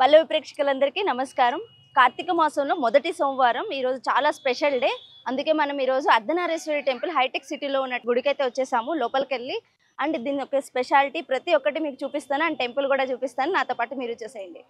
పల్లవి ప్రేక్షకులందరికీ నమస్కారం. కార్తీక మాసంలో మొదటి సోమవారం ఈరోజు చాలా స్పెషల్ డే. అందుకే మనం ఈరోజు అర్ధనారీశ్వరి టెంపుల్ హైటెక్ సిటీలో ఉన్న గుడికైతే వచ్చేసాము. లోపలికి అండ్ దీని ఒక స్పెషాలిటీ ప్రతి ఒక్కటి మీకు చూపిస్తాను అండ్ టెంపుల్ కూడా చూపిస్తాను. నాతో పాటు మీరు చూసేయండి.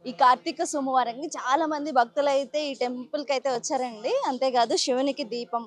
ఈ కార్తీక సోమవారానికి చాలా మంది భక్తులు అయితే ఈ టెంపుల్ కి అయితే వచ్చారండి. అంతేకాదు శివునికి దీపం,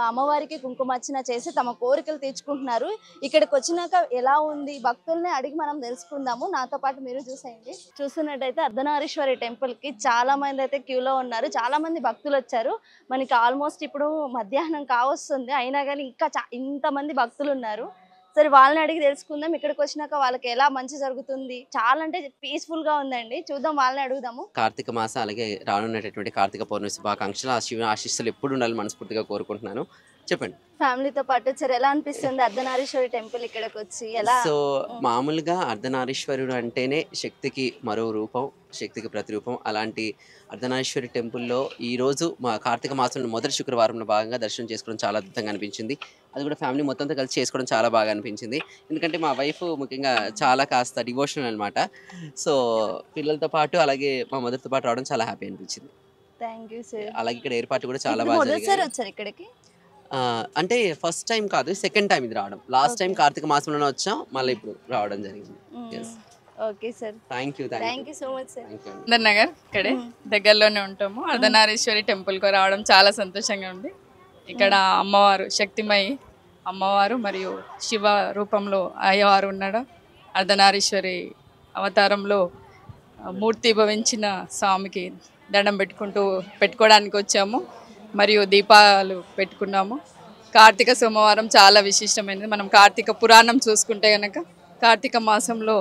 అమ్మవారికి కుంకుమార్చన చేసి తమ కోరికలు తీర్చుకుంటున్నారు. ఇక్కడికి వచ్చినాక ఎలా ఉంది భక్తుల్ని అడిగి మనం తెలుసుకుందాము. నాతో పాటు మీరు చూస్తున్నట్టయితే అర్ధనారీశ్వరి టెంపుల్ కి చాలా మంది అయితే క్యూలో ఉన్నారు. చాలా మంది భక్తులు వచ్చారు. మనకి ఆల్మోస్ట్ ఇప్పుడు మధ్యాహ్నం కావస్తుంది, అయినా కానీ ఇంకా ఇంతమంది భక్తులు ఉన్నారు. సరే వాళ్ళని అడిగి తెలుసుకుందాం. ఇక్కడికి వచ్చినాక వాళ్ళకి ఎలా మంచి జరుగుతుంది, చాలా అంటే పీస్ఫుల్ గా ఉందండి. చూద్దాం, వాళ్ళని అడుగుదాము. కార్తీక మాసం అలాగే రానున్నటువంటి కార్తీక పౌర్ణమి శుభాకాంక్షలు, ఆ శివుని ఆశీస్సులు ఎప్పుడు ఉండాలని మనస్ఫూర్తిగా కోరుకుంటున్నాను. చెప్పండి. ఫ్యామిలీతో పాటు వచ్చారు, ఎలా అనిపిస్తుంది అర్ధనారీశ్వరి టెంపుల్ ఇక్కడికి వచ్చి? ఎలా సో మామూలుగా అర్ధనారీశ్వరుడు అంటేనే శక్తికి మరో రూపం, శక్తికి ప్రతిరూపం. అలాంటి అర్ధనారీశ్వరి టెంపుల్లో ఈరోజు మా కార్తీక మాసంలో మొదటి శుక్రవారంలో భాగంగా దర్శనం చేసుకోవడం చాలా అద్భుతంగా అనిపించింది. అది కూడా ఫ్యామిలీ మొత్తంతో కలిసి చేసుకోవడం చాలా బాగా అనిపించింది. ఎందుకంటే మా వైఫ్ ముఖ్యంగా చాలా కాస్త డివోషనల్ అనమాట. సో పిల్లలతో పాటు అలాగే మా మదర్తో పాటు రావడం చాలా హ్యాపీ అనిపించింది. Thank you sir. అలాగే ఇక్కడ ఏర్పాటు కూడా చాలా బాగా మొదటిసారి వచ్చారు ఇక్కడికి? అంటే ఫస్ట్ టైం కాదు, సెకండ్ టైం ఇది రావడం. లాస్ట్ టైం కార్తీక మాసంలోనే వచ్చాం, మళ్ళీ ఇప్పుడు రావడం జరిగింది. Okay sir, thank you so much sir. అందర్ నగర్ ఇక్కడే దగ్గరలోనే ఉంటాము. అర్ధనారీశ్వరి టెంపుల్కి రావడం చాలా సంతోషంగా ఉంది. ఇక్కడ అమ్మవారు శక్తిమయి అమ్మవారు మరియు శివ రూపంలో అయ్యవారు ఉన్నాడు. అర్ధనారీశ్వరి అవతారంలో మూర్తి భవించిన స్వామికి దండం పెట్టుకోవడానికి వచ్చాము. మరియు దీపాలు పెట్టుకున్నాము. కార్తీక సోమవారం చాలా విశిష్టమైనది. మనం కార్తీక పురాణం చూసుకుంటే కనుక కార్తీక మాసంలో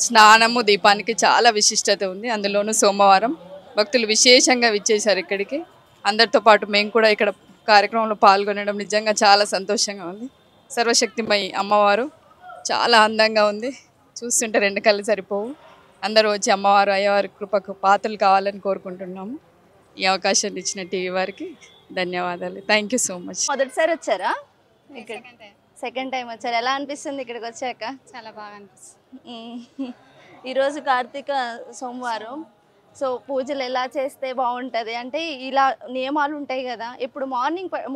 స్నానము దీపానికి చాలా విశిష్టత ఉంది. అందులోనూ సోమవారం భక్తులు విశేషంగా విచ్చేశారు ఇక్కడికి. అందరితో పాటు మేము కూడా ఇక్కడ కార్యక్రమంలో పాల్గొనడం నిజంగా చాలా సంతోషంగా ఉంది. సర్వశక్తిమయి అమ్మవారు చాలా అందంగా ఉంది. చూస్తుంటే రెండు కళ్ళు సరిపోవు. అందరూ వచ్చి అమ్మవారు అయ్యవారి కృపకు పాత్రలు కావాలని కోరుకుంటున్నాము. ఈ అవకాశాన్ని ఇచ్చిన టీవీ వారికి ధన్యవాదాలు. Thank you so much. మొదటిసారి వచ్చారా? సెకండ్ టైం వచ్చారు. ఎలా అనిపిస్తుంది ఇక్కడికి వచ్చాక? చాలా బాగా అనిపిస్తుంది. ఈరోజు కార్తీక సోమవారం, సో పూజలు ఎలా చేస్తే బాగుంటుంది అంటే ఇలా నియమాలు ఉంటాయి కదా. ఇప్పుడు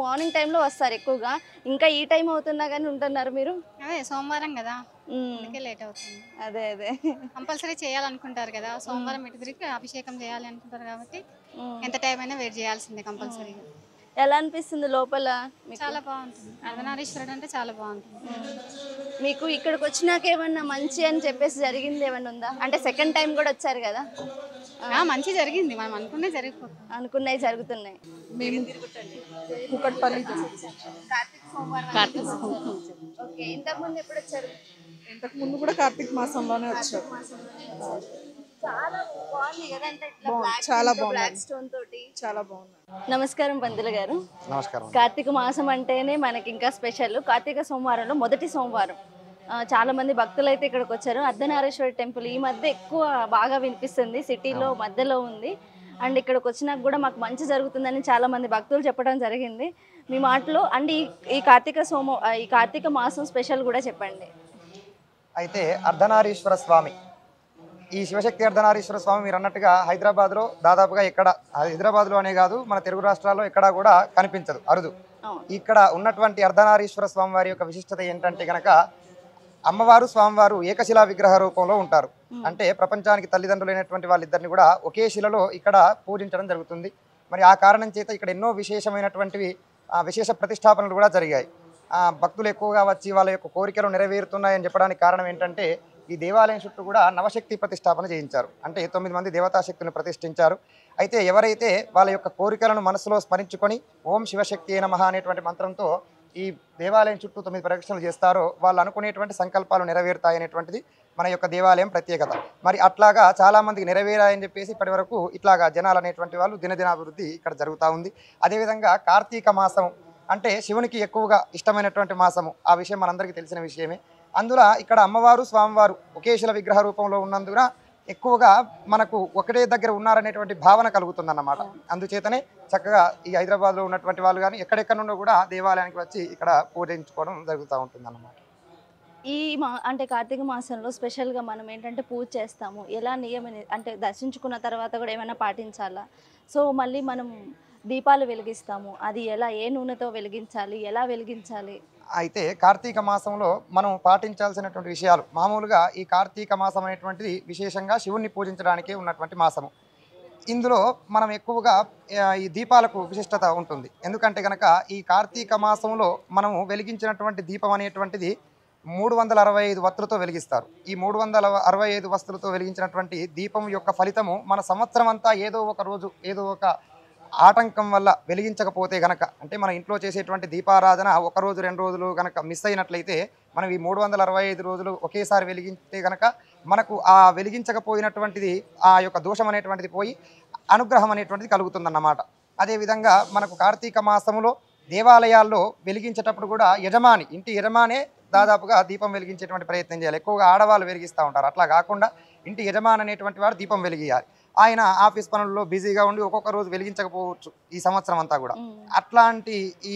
మార్నింగ్ టైంలో వస్తారు ఎక్కువగా, ఇంకా ఈ టైం అవుతున్నా కానీ ఉంటున్నారు మీరు? అదే సోమవారం కదా, అందుకే లేట్ అవుతుంది. అదే కంపల్సరీ చేయాలనుకుంటారు కదా. సోమవారం ఇటు తిరిగి అభిషేకం చేయాలి అనుకుంటారు కాబట్టి ఎంత టైం అయినా వెయిట్ చేయాల్సిందే కంపల్సరీగా. ఎలా అనిపిస్తుంది లోపల? చాలా బాగుంటుంది. అర్ధనారీశ్వరుడు అంటే చాలా బాగుంటుంది. మీకు ఇక్కడికి వచ్చినాక ఏమన్నా మంచి అని చెప్పేసి జరిగింది ఏమన్నా ఉందా? అంటే సెకండ్ టైం కూడా వచ్చారు కదా. మంచి జరిగింది, మనం అనుకునే జరిగిపోతుంది. అనుకున్నవి జరుగుతున్నాయి. ఓకే, ఇంతకుముందు ఎప్పుడు వచ్చారు? ఇంతకు ముందు కూడా కార్తీక మాసంలోనే వచ్చారు. చాలా బాగుంది కదా, అంటే ఇట్లా చాలా బ్లాక్ స్టోన్ తోటి చాలా బాగుంది. నమస్కారం పంతులు గారు. నమస్కారం. కార్తీక మాసం అంటేనే మనకి ఇంకా స్పెషల్. కార్తీక సోమవారంలో మొదటి సోమవారం చాలా మంది భక్తులు అయితే ఇక్కడికి వచ్చారు. అర్ధనారీశ్వరి టెంపుల్ ఈ మధ్య ఎక్కువ బాగా వినిపిస్తుంది, సిటీలో మధ్యలో ఉంది. అండ్ ఇక్కడికి వచ్చినాక కూడా మాకు మంచి జరుగుతుందని చాలా మంది భక్తులు చెప్పడం జరిగింది. మీ మాటలో అండ్ ఈ కార్తీక మాసం స్పెషల్ కూడా చెప్పండి. అయితే అర్ధనారీశ్వర స్వామి, ఈ శివశక్తి అర్ధనారీశ్వర స్వామి మీరు అన్నట్టుగా హైదరాబాద్లో దాదాపుగా ఎక్కడ, హైదరాబాద్లో అనే కాదు మన తెలుగు రాష్ట్రాల్లో ఎక్కడా కూడా కనిపించదు, అరుదు. ఇక్కడ ఉన్నటువంటి అర్ధనారీశ్వర స్వామి వారి యొక్క విశిష్టత ఏంటంటే కనుక అమ్మవారు స్వామివారు ఏకశిలా విగ్రహ రూపంలో ఉంటారు. అంటే ప్రపంచానికి తల్లిదండ్రులైనటువంటి వాళ్ళిద్దరిని కూడా ఒకే శిలలో ఇక్కడ పూజించడం జరుగుతుంది. మరి ఆ కారణం చేత ఇక్కడ ఎన్నో విశేషమైనటువంటివి విశేష ప్రతిష్టాపనలు కూడా జరిగాయి. భక్తులు ఎక్కువగా వచ్చి వాళ్ళ యొక్క కోరికలు నెరవేరుతున్నాయని చెప్పడానికి కారణం ఏంటంటే ఈ దేవాలయం చుట్టూ కూడా నవశక్తి ప్రతిష్టాపన చేయించారు. అంటే 9 మంది దేవతాశక్తులను ప్రతిష్ఠించారు. అయితే ఎవరైతే వాళ్ళ యొక్క కోరికలను మనసులో స్మరించుకొని ఓం శివశక్తి నమః అనేటువంటి మంత్రంతో ఈ దేవాలయం చుట్టూ 9 ప్రదక్షిణలు చేస్తారో వాళ్ళు అనుకునేటువంటి సంకల్పాలు నెరవేరుతాయి అనేటువంటిది మన యొక్క దేవాలయం ప్రత్యేకత. మరి అట్లాగా చాలామందికి నెరవేరాయని చెప్పేసి ఇప్పటి వరకు ఇట్లాగా జనాలు అనేటువంటి వాళ్ళు దినదినాభివృద్ధి ఇక్కడ జరుగుతూ ఉంది. అదేవిధంగా కార్తీక మాసం అంటే శివునికి ఎక్కువగా ఇష్టమైనటువంటి మాసము, ఆ విషయం మనందరికీ తెలిసిన విషయమే. అందులో ఇక్కడ అమ్మవారు స్వామివారు ఒకేశల విగ్రహ రూపంలో ఉన్నందున ఎక్కువగా మనకు ఒకటే దగ్గర ఉన్నారనేటువంటి భావన కలుగుతుందన్నమాట. అందుచేతనే చక్కగా ఈ హైదరాబాద్లో ఉన్నటువంటి వాళ్ళు కానీ ఎక్కడెక్కడ నుండో కూడా దేవాలయానికి వచ్చి ఇక్కడ పూజించుకోవడం జరుగుతూ ఉంటుందన్నమాట. ఈ అంటే కార్తీక మాసంలో స్పెషల్గా మనం ఏంటంటే పూజ చేస్తాము. ఎలా అంటే దర్శించుకున్న తర్వాత కూడా ఏమైనా పాటించాలా? సో మళ్ళీ మనం దీపాలు వెలిగిస్తాము, అది ఎలా, ఏ నూనెతో వెలిగించాలి, ఎలా వెలిగించాలి? అయితే కార్తీక మాసంలో మనం పాటించాల్సినటువంటి విషయాలు, మామూలుగా ఈ కార్తీక మాసం అనేటువంటిది విశేషంగా శివుణ్ణి పూజించడానికే ఉన్నటువంటి మాసము. ఇందులో మనం ఎక్కువగా ఈ దీపాలకు విశిష్టత ఉంటుంది. ఎందుకంటే కనుక ఈ కార్తీక మాసంలో మనము వెలిగించినటువంటి దీపం అనేటువంటిది 365 వత్తులతో వెలిగిస్తారు. ఈ 365 వస్తులతో వెలిగించినటువంటి దీపం యొక్క ఫలితము మన సంవత్సరం అంతా ఏదో ఒక రోజు ఏదో ఒక ఆటంకం వల్ల వెలిగించకపోతే గనక, అంటే మన ఇంట్లో చేసేటువంటి దీపారాధన ఒక రోజు 2 రోజులు గనక మిస్ అయినట్లయితే మనం ఈ 365 రోజులు ఒకేసారి వెలిగిస్తే గనక మనకు ఆ వెలిగించకపోయినటువంటిది ఆ యొక్క దోషం అనేటువంటిది పోయి అనుగ్రహం అనేటువంటిది కలుగుతుందన్నమాట. అదేవిధంగా మనకు కార్తీక మాసములో దేవాలయాల్లో వెలిగించేటప్పుడు కూడా ఇంటి యజమానే దాదాపుగా దీపం వెలిగించేటువంటి ప్రయత్నం చేయాలి. ఎక్కువగా ఆడవాళ్ళు వెలిగిస్తూ ఉంటారు. అట్లా కాకుండా ఇంటి యజమాని అనేటువంటి వారు దీపం వెలిగియాలి. ఆయన ఆఫీస్ పనుల్లో బిజీగా ఉండి ఒక్కొక్క రోజు వెలిగించకపోవచ్చు ఈ సంవత్సరం అంతా కూడా. అట్లాంటి ఈ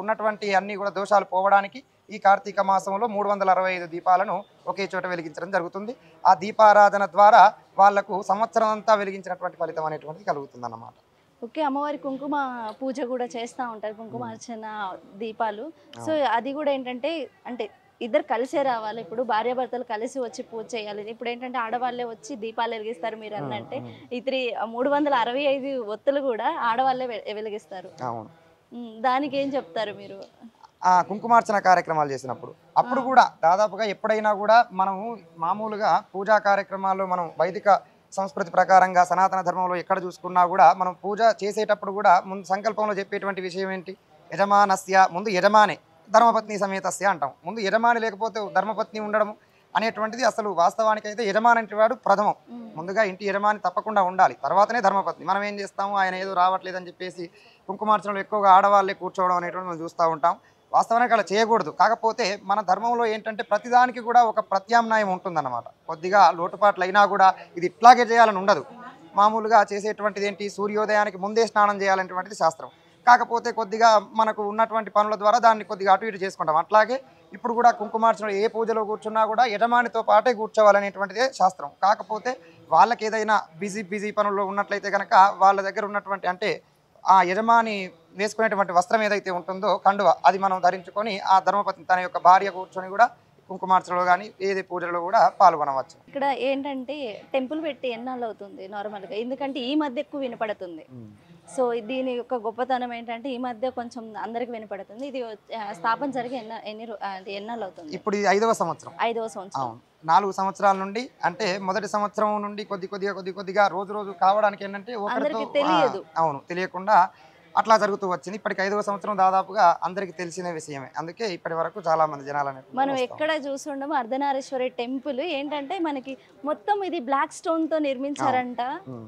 ఉన్నటువంటి అన్ని కూడా దోషాలు పోవడానికి ఈ కార్తీక మాసంలో 365 దీపాలను ఒకే చోట వెలిగించడం జరుగుతుంది. ఆ దీపారాధన ద్వారా వాళ్లకు సంవత్సరం అంతా వెలిగించినటువంటి ఫలితం అనేటువంటిది కలుగుతుంది అన్నమాట. ఓకే, అమ్మవారి కుంకుమ పూజ కూడా చేస్తూ ఉంటారు, కుంకుమార్చన దీపాలు. సో అది కూడా ఏంటంటే అంటే ఇద్దరు కలిసే రావాలి. ఇప్పుడు భార్యాభర్తలు కలిసి వచ్చి పూజ చేయాలి. ఇప్పుడు ఏంటంటే ఆడవాళ్ళే వచ్చి దీపాలు వెలిగిస్తారు. మీరు అన్నట్టే ఈ 365 ఒత్తులు కూడా ఆడవాళ్ళే వెలిగిస్తారు. దానికి ఏం చెప్తారు మీరు? ఆ కుంకుమార్చన కార్యక్రమాలు చేసినప్పుడు అప్పుడు కూడా దాదాపుగా ఎప్పుడైనా కూడా మనము మామూలుగా పూజా కార్యక్రమాల్లో మనం వైదిక సంస్కృతి ప్రకారంగా సనాతన ధర్మంలో ఎక్కడ చూసుకున్నా కూడా మనం పూజ చేసేటప్పుడు కూడా ముందు సంకల్పంలో చెప్పేటువంటి విషయం ఏంటి? యజమానస్య, ముందు యజమానే ధర్మపత్ని సమేతస్య అంటాం. ముందు యజమాని లేకపోతే ధర్మపత్ని ఉండడం అనేటువంటిది అసలు వాస్తవానికి అయితే యజమాని అంటే వాడు ప్రథమం. ముందుగా ఇంటి యజమాని తప్పకుండా ఉండాలి, తర్వాతనే ధర్మపత్ని. మనం ఏం చేస్తాము, ఆయన ఏదో రావట్లేదని చెప్పేసి కుంకుమార్చనలో ఎక్కువగా ఆడవాళ్ళే కూర్చోవడం అనేటువంటి మనం చూస్తూ ఉంటాం. వాస్తవానికి అలా చేయకూడదు. కాకపోతే మన ధర్మంలో ఏంటంటే ప్రతిదానికి కూడా ఒక ప్రత్యామ్నాయం ఉంటుందన్నమాట. కొద్దిగా లోటుపాట్లు అయినా కూడా ఇది ఇట్లాగే చేయాలని ఉండదు. మామూలుగా చేసేటువంటిది ఏంటి, సూర్యోదయానికి ముందే స్నానం చేయాలనేటువంటిది శాస్త్రం. కాకపోతే కొద్దిగా మనకు ఉన్నటువంటి పనుల ద్వారా దాన్ని కొద్దిగా అటు ఇటు చేసుకుంటాం. అట్లాగే ఇప్పుడు కూడా కుంకుమార్చనలో ఏ పూజలో కూర్చున్నా కూడా యజమానితో పాటే కూర్చోవాలనేటువంటిదే శాస్త్రం. కాకపోతే వాళ్ళకి ఏదైనా బిజీ పనుల్లో ఉన్నట్లయితే కనుక వాళ్ళ దగ్గర ఉన్నటువంటి అంటే ఆ యజమాని వేసుకునేటువంటి వస్త్రం ఏదైతే ఉంటుందో కండువ, అది మనం ధరించుకొని ఆ ధర్మపత్ని తన యొక్క భార్య కూర్చొని కూడా కుంకుమార్చనలో కానీ ఏది పూజలో కూడా పాల్గొనవచ్చు. ఇక్కడ ఏంటంటే టెంపుల్ పెట్టి ఎన్నాళ్ళు అవుతుంది నార్మల్గా? ఎందుకంటే ఈ మధ్య ఎక్కువ వినపడుతుంది. సో దీని యొక్క గొప్పతనం ఏంటంటే ఈ మధ్య కొంచెం అందరికి వినపడుతుంది. ఇది స్థాపన జరిగి ఎన్నాళ్ళు అవుతుంది? ఇప్పుడు ఇది 5వ సంవత్సరం. 5వ సంవత్సరం. 4 సంవత్సరాల నుండి, అంటే మొదటి సంవత్సరం నుండి కొద్దిగా రోజు కావడానికి ఏంటంటే తెలియదు. అవును, తెలియకుండా అట్లా జరుగుతూ వచ్చింది. ఇప్పటికి 5వ సంవత్సరం దాదాపుగా అందరికి తెలిసిన విషయమే. అందుకే ఇప్పటి వరకు చాలా మంది జనాలు మనం ఎక్కడ చూస్తుండము అర్ధనారీశ్వరి టెంపుల్ ఏంటంటే మనకి మొత్తం ఇది బ్లాక్ స్టోన్ తో నిర్మించారంట.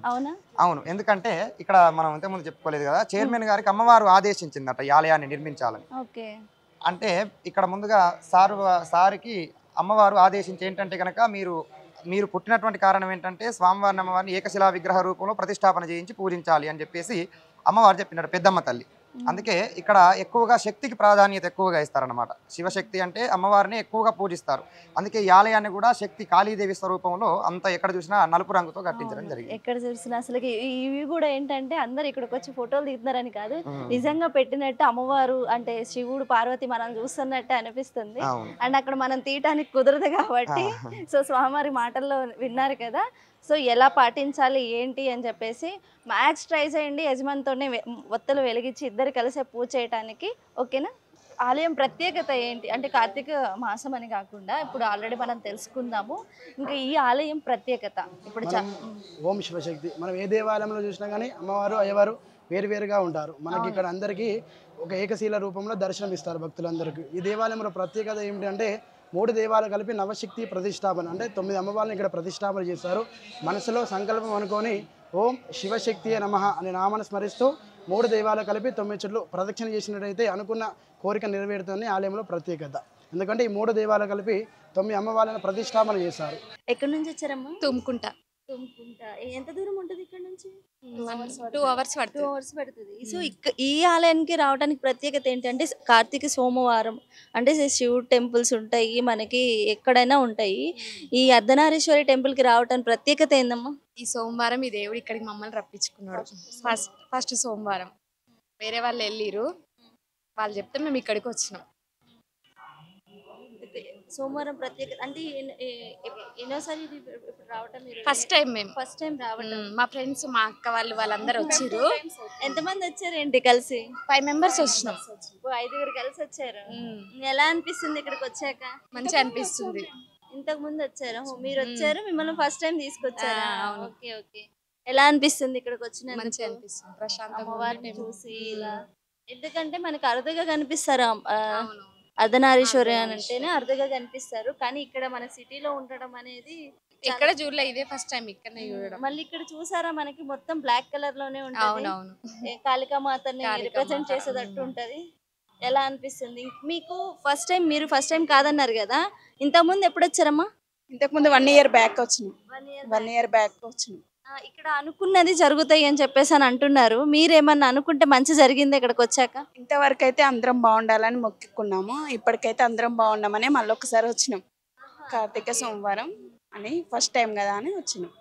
అవునా? అవును, ఎందుకంటే ఇక్కడ మనం ఇంతకుముందు చెప్పుకోలేదు కదా, చైర్మన్ గారికి అమ్మవారు ఆదేశించిందట ఈ ఆలయాన్ని నిర్మించాలని. ఓకే, అంటే ఇక్కడ ముందుగా సారికి అమ్మవారు ఆదేశించి ఏంటంటే కనుక మీరు పుట్టినటువంటి కారణం ఏంటంటే స్వామివారిని అమ్మవారిని ఏకశిలా విగ్రహ రూపంలో ప్రతిష్టాపన చేయించి పూజించాలి అని చెప్పేసి అమ్మవారు చెప్పినాడు, పెద్దమ్మ తల్లి. అందుకే ఇక్కడ ఎక్కువగా శక్తికి ప్రాధాన్యత ఎక్కువగా ఇస్తారన్నమాట. శివశక్తి అంటే అమ్మవారిని ఎక్కువగా పూజిస్తారు. అందుకే ఈ ఆలయాన్ని కూడా శక్తి కాళీదేవి స్వరూపంలో అంతా ఎక్కడ చూసినా నలుపు రంగుతో కట్టించడం జరిగింది. ఎక్కడ చూసినా అసలు ఇవి కూడా ఏంటంటే అందరు ఇక్కడికి వచ్చి ఫోటోలు దిగుతున్నారని కాదు, నిజంగా పెట్టినట్టు అమ్మవారు అంటే శివుడు పార్వతి మనం చూస్తున్నట్టు అనిపిస్తుంది. అండ్ అక్కడ మనం తీయటానికి కుదరదు కాబట్టి సో స్వామివారి మాటల్లో విన్నారు కదా, సో ఎలా పాటించాలి ఏంటి అని చెప్పేసి మ్యాక్స్ ట్రై చేయండి. యజమానితోనే ఒత్తులు వెలిగించి ఇద్దరు కలిసే పూజ చేయడానికి. ఓకేనా? ఆలయం ప్రత్యేకత ఏంటి అంటే కార్తీక మాసం అని కాకుండా ఇప్పుడు ఆల్రెడీ మనం తెలుసుకుందాము ఇంకా ఈ ఆలయం ప్రత్యేకత. ఇప్పుడు ఓం శివశక్తి మనం ఏ దేవాలయంలో చూసినా కానీ అమ్మవారు అయ్యవారు వేరువేరుగా ఉంటారు. మనకి ఇక్కడ అందరికీ ఒక ఏకశీల రూపంలో దర్శనం ఇస్తారు భక్తులందరికీ. ఈ దేవాలయంలో ప్రత్యేకత ఏమిటంటే 3 దేవాలయాలు కలిపి నవశక్తి ప్రతిష్టాపన, అంటే 9 అమ్మవారిని ఇక్కడ ప్రతిష్టాపన చేశారు. మనసులో సంకల్పం అనుకొని ఓం శివశక్తియే నమః అనే నామాన్ని స్మరిస్తూ 3 దేవాలయాలు కలిపి 9 చుట్లు ప్రదక్షిణ చేసినట్టయితే అనుకున్న కోరిక నెరవేరుతుందని ఆలయంలో ప్రత్యేకత. ఎందుకంటే ఈ 3 దేవాలయాలు కలిపి 9 అమ్మవార్లను ప్రతిష్టాపన చేశారు. ఎక్కడి నుంచి వచ్చారమ్మా? తుమ్ముకుంటా. తుమ్ముకుంట. ఎంత దూరం ఉంటుంది ఇక్కడ నుంచి? 2 అవర్స్ 2 పడుతుంది. అవర్స్ పడుతుంది. సో ఈ ఆలయానికి రావడానికి ప్రత్యేకత ఏంటంటే కార్తీక సోమవారం అంటే శివుడు టెంపుల్స్ ఉంటాయి మనకి, ఎక్కడైనా ఉంటాయి. ఈ అర్ధనారీశ్వరి టెంపుల్కి రావడానికి ప్రత్యేకత ఏందమ్మా? ఈ సోమవారం ఈ దేవుడు ఇక్కడికి మమ్మల్ని రప్పించుకున్నాడు. ఫస్ట్ సోమవారం వేరే వాళ్ళు వెళ్ళిరు, వాళ్ళు చెప్తే మేము ఇక్కడికి వచ్చినాం. సోమవారం ప్రత్యేకత అంటే ఎన్నోసారి ఇప్పుడు రావటం? ఫస్ట్ టైం మేము, ఫస్ట్ టైం రావటం. మా ఫ్రెండ్స్ మా అక్క వాళ్ళందరూ వచ్చిర్రు. ఎంతమంది వచ్చారు ఏంటి కలిసి? 5 మెంబర్స్ వచ్చినాం. 5 కలిసి వచ్చారు. ఎలా అనిపిస్తుంది ఇక్కడికి వచ్చాక? మంచిగా అనిపిస్తుంది. ఇంతకు ముందు వచ్చారు, మీరు వచ్చారు, మిమ్మల్ని ఫస్ట్ టైం తీసుకొచ్చారు. అవును. Okay okay. ఎలా అనిపిస్తుంది ఇక్కడికి వచ్చిన? మంచిగా అనిపిస్తుంది, ప్రశాంతంగా అమ్మవారిని ఉంది. చూసి ఇలా. ఎందుకంటే మనకి అరుదుగా కనిపిస్తారు అర్ధనారీశ్వరి అని అంటేనే అరుదుగా కనిపిస్తారు, కానీ ఇక్కడ మన సిటీలో ఉండడం అనేది ఇక్కడ చూడలే, ఇదే ఫస్ట్ టైం ఇక్కడనే చూడడం. మళ్ళీ ఇక్కడ చూసారా మనకి మొత్తం బ్లాక్ కలర్ లోనే ఉంటుంది. అవునవును. కాళికామాతని కాళికామాత. రిప్రజెంట్ చేసేటట్టు ఉంటది. ఎలా అనిపిస్తుంది మీకు? మీరు ఫస్ట్ టైం కాదన్నారు కదా, ఇంతకు ముందు ఎప్పుడు వచ్చారమ్మా? ఇంతకుముందు 1 year బ్యాక్ వచ్చినాం. 1 year బ్యాక్ వచ్చినాం. ఇక్కడ అనుకున్నది జరుగుతాయి అని చెప్పేసి అని అంటున్నారు. మీరేమన్నా అనుకుంటే మంచి జరిగింది ఇక్కడికి వచ్చాక? ఇంతవరకు అయితే అందరం బాగుండాలని మొక్కుకున్నాము. ఇప్పటికైతే అందరం బాగున్నామని మళ్ళీ ఒకసారి వచ్చినాం. కార్తీక సోమవారం అని ఫస్ట్ టైం కదా అని వచ్చినాం.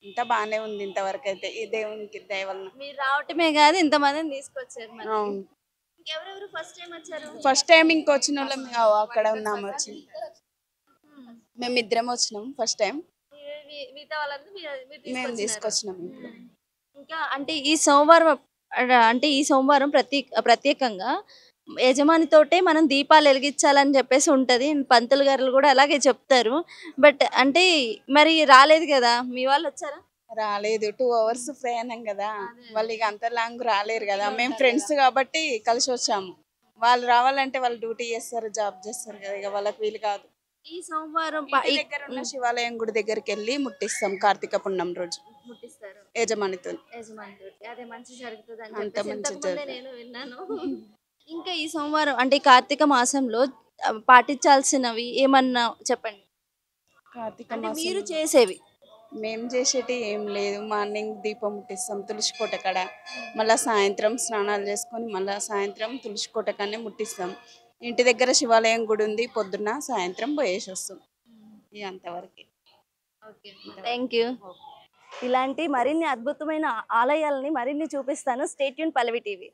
ఇంత బాగానే ఉంది ఇంతవరకు అయితే, ఈ దేవునికి దయ వలన. మీరు రావటమే కాదు ఇంతమందిని తీసుకొచ్చారు. మరి అవును, ఇంకెవరెవరు ఫస్ట్ టైం వచ్చారు? ఫస్ట్ టైం ఇంకొచ్చిన వాళ్ళం అక్కడ ఉన్నాము. వచ్చి మేము ఇద్దరం వచ్చినాం ఫస్ట్ టైం. మిగతా వాళ్ళందరూ మేము తీసుకొచ్చినాం. ఇప్పుడు ఇంకా అంటే ఈ సోమవారం ప్రత్యేకంగా యజమానితోటే మనం దీపాలు వెలిగించాలని చెప్పేసి ఉంటది. పంతులు గారు కూడా అలాగే చెప్తారు. బట్ అంటే మరి రాలేదు కదా, మీ వాళ్ళు వచ్చారా? రాలేదు. 2 hours ప్రయాణం కదా, వాళ్ళు ఇక అంత లాంగ్ రాలేరు కదా. మేము ఫ్రెండ్స్ కాబట్టి కలిసి వచ్చాము. వాళ్ళు రావాలంటే వాళ్ళు డ్యూటీ చేస్తారు, జాబ్ చేస్తారు కదా, ఇక వాళ్ళకి వీలు కాదు. ఈ సోమవారం దగ్గర ఉన్న శివాలయం గుడి దగ్గరికి వెళ్ళి ముట్టిస్తాం కార్తీక పున్నం రోజు ముట్టిస్తారు యజమానితో. అదే మంచి జరుగుతుంది అని అంత చెప్పేసి మంచి ఇంతకుముందే జరుగుతుంది. నేను విన్నాను. ఇంకా ఈ సోమవారం అంటే కార్తీక మాసంలో పాటించాల్సినవి ఏమన్నా చెప్పండి. కార్తీక అంటే మాసం మీరు చేసేవి. మేము చేసేటి ఏం లేదు. మార్నింగ్ దీపం ముట్టిస్తాం తులసి కోట కాడ, మళ్ళీ సాయంత్రం స్నానాలు చేసుకొని మళ్ళీ సాయంత్రం తులసి కోట కాడనే ముట్టిస్తాం. ఇంటి దగ్గర శివాలయం గుడి ఉంది, పొద్దున్న సాయంత్రం పోయేసి వస్తాం. ఇక అంతవరకు. Thank you. ఇలాంటి మరిన్ని అద్భుతమైన ఆలయాలని మరిన్ని చూపిస్తాను. స్టే ట్యూన్ పల్లవి టీవీ.